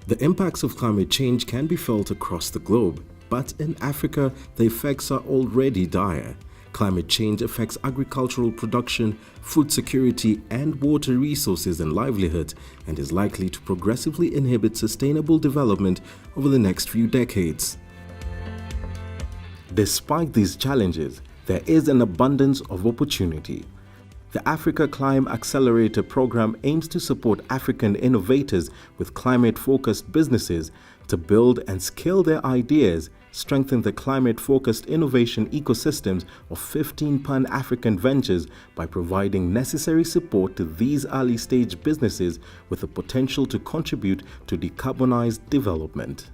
The impacts of climate change can be felt across the globe, but in Africa, the effects are already dire. Climate change affects agricultural production, food security, and water resources and livelihood, and is likely to progressively inhibit sustainable development over the next few decades. Despite these challenges, there is an abundance of opportunity. The Africa ClimAccelerator program aims to support African innovators with climate-focused businesses to build and scale their ideas, strengthen the climate-focused innovation ecosystems of 15 Pan-African ventures by providing necessary support to these early-stage businesses with the potential to contribute to decarbonized development.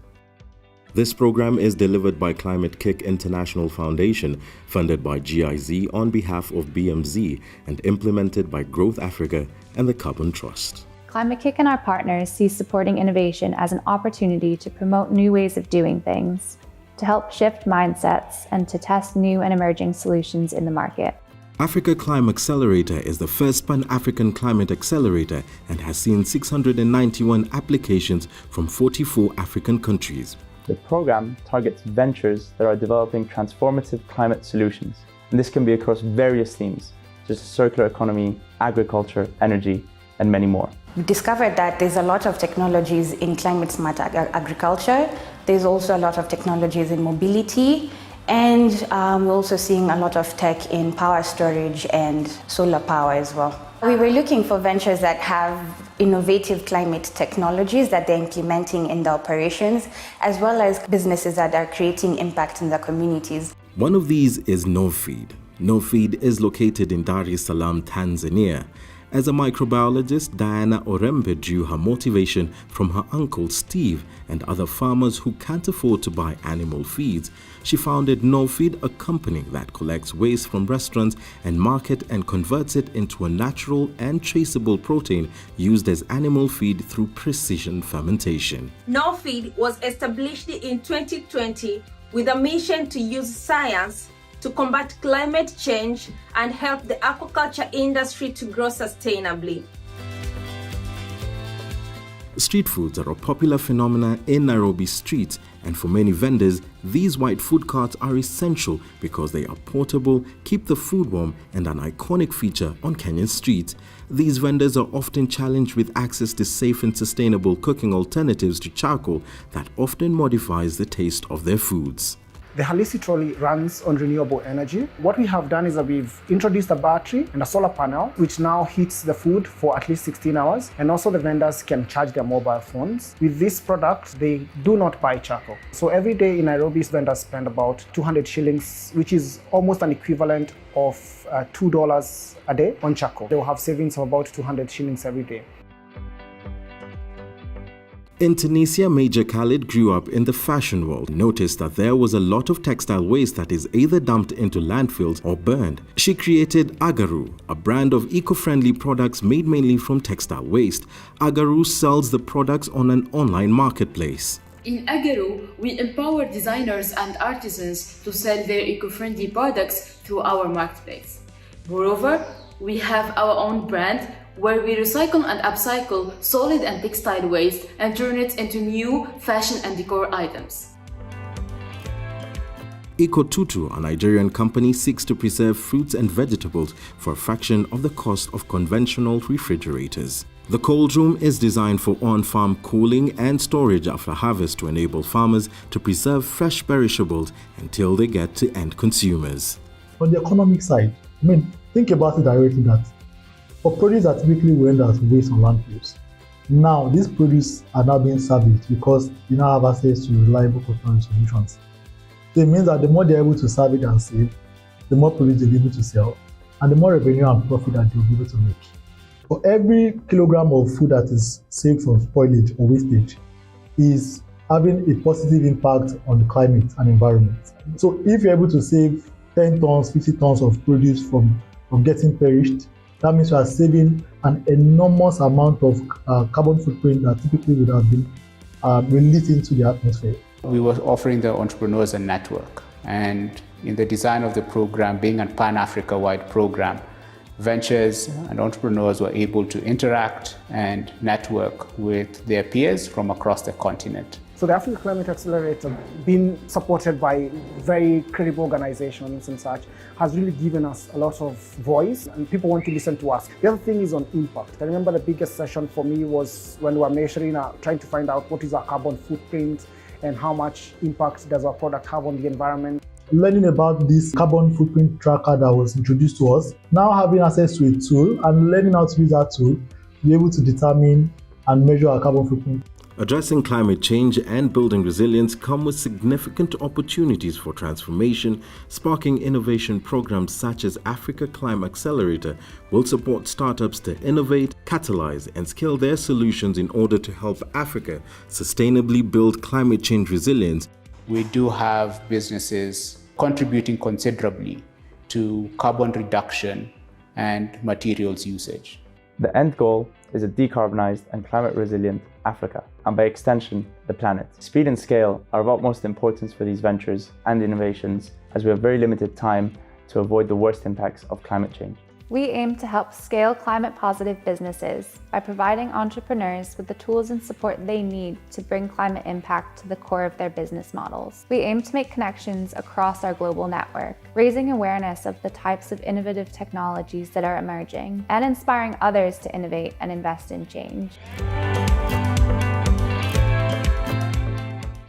This program is delivered by Climate-KIC International Foundation, funded by GIZ on behalf of BMZ, and implemented by Growth Africa and the Carbon Trust. Climate-KIC and our partners see supporting innovation as an opportunity to promote new ways of doing things, to help shift mindsets, and to test new and emerging solutions in the market. Africa ClimAccelerator is the first Pan-African climate accelerator and has seen 691 applications from 44 African countries. The program targets ventures that are developing transformative climate solutions, and this can be across various themes, such as circular economy, agriculture, energy, and many more. We discovered that there's a lot of technologies in climate-smart agriculture. There's also a lot of technologies in mobility, and we're also seeing a lot of tech in power storage and solar power as well. We were looking for ventures that have innovative climate technologies that they're implementing in their operations, as well as businesses that are creating impact in their communities. One of these is NoFeed. NoFeed is located in Dar es Salaam, Tanzania. As a microbiologist, Diana Orembe drew her motivation from her uncle Steve and other farmers who can't afford to buy animal feeds. She founded NoFeed, a company that collects waste from restaurants and market and converts it into a natural and traceable protein used as animal feed through precision fermentation. NoFeed was established in 2020 with a mission to use science to combat climate change and help the aquaculture industry to grow sustainably. Street foods are a popular phenomenon in Nairobi streets, and for many vendors, these white food carts are essential because they are portable, keep the food warm, and an iconic feature on Kenyan streets. These vendors are often challenged with access to safe and sustainable cooking alternatives to charcoal that often modifies the taste of their foods. The Halisi trolley runs on renewable energy. What we have done is that we've introduced a battery and a solar panel, which now heats the food for at least 16 hours. And also the vendors can charge their mobile phones. With this product, they do not buy charcoal. So every day in Nairobi, vendors spend about 200 shillings, which is almost an equivalent of $2 a day on charcoal. They will have savings of about 200 shillings every day. In Tunisia, Major Khalid grew up in the fashion world. Noticed that there was a lot of textile waste that is either dumped into landfills or burned. She created Agaru, a brand of eco-friendly products made mainly from textile waste. Agaru sells the products on an online marketplace. In Agaru, we empower designers and artisans to sell their eco-friendly products through our marketplace. Moreover, we have our own brand where we recycle and upcycle solid and textile waste and turn it into new fashion and decor items. EcoTutu, a Nigerian company, seeks to preserve fruits and vegetables for a fraction of the cost of conventional refrigerators. The cold room is designed for on-farm cooling and storage after harvest to enable farmers to preserve fresh perishables until they get to end consumers. On the economic side, think about it directly that for produce that typically will end as waste on landfills, now these produce are now being salvaged because you now have access to reliable control solutions. So it means that the more they're able to salvage and save, the more produce they'll be able to sell, and the more revenue and profit that they'll be able to make. For every kilogram of food that is saved from spoilage or wastage is having a positive impact on the climate and environment. So if you're able to save 10 tons, 50 tons of produce from getting perished, that means you are saving an enormous amount of carbon footprint that typically would have been released into the atmosphere. We were offering the entrepreneurs a network, and in the design of the program, being a Pan-Africa-wide program, ventures and entrepreneurs were able to interact and network with their peers from across the continent. So the Africa Climate Accelerator, being supported by very credible organizations and such, has really given us a lot of voice and people want to listen to us. The other thing is on impact. I remember the biggest session for me was when we were measuring, trying to find out what is our carbon footprint and how much impact does our product have on the environment. Learning about this carbon footprint tracker that was introduced to us, now having access to a tool and learning how to use that tool, be able to determine and measure our carbon footprint. Addressing climate change and building resilience come with significant opportunities for transformation. Sparking innovation programs such as Africa ClimAccelerator will support startups to innovate, catalyze, and scale their solutions in order to help Africa sustainably build climate change resilience. We do have businesses contributing considerably to carbon reduction and materials usage. The end goal is a decarbonized and climate-resilient Africa, and by extension, the planet. Speed and scale are of utmost importance for these ventures and innovations, as we have very limited time to avoid the worst impacts of climate change. We aim to help scale climate-positive businesses by providing entrepreneurs with the tools and support they need to bring climate impact to the core of their business models. We aim to make connections across our global network, raising awareness of the types of innovative technologies that are emerging, and inspiring others to innovate and invest in change.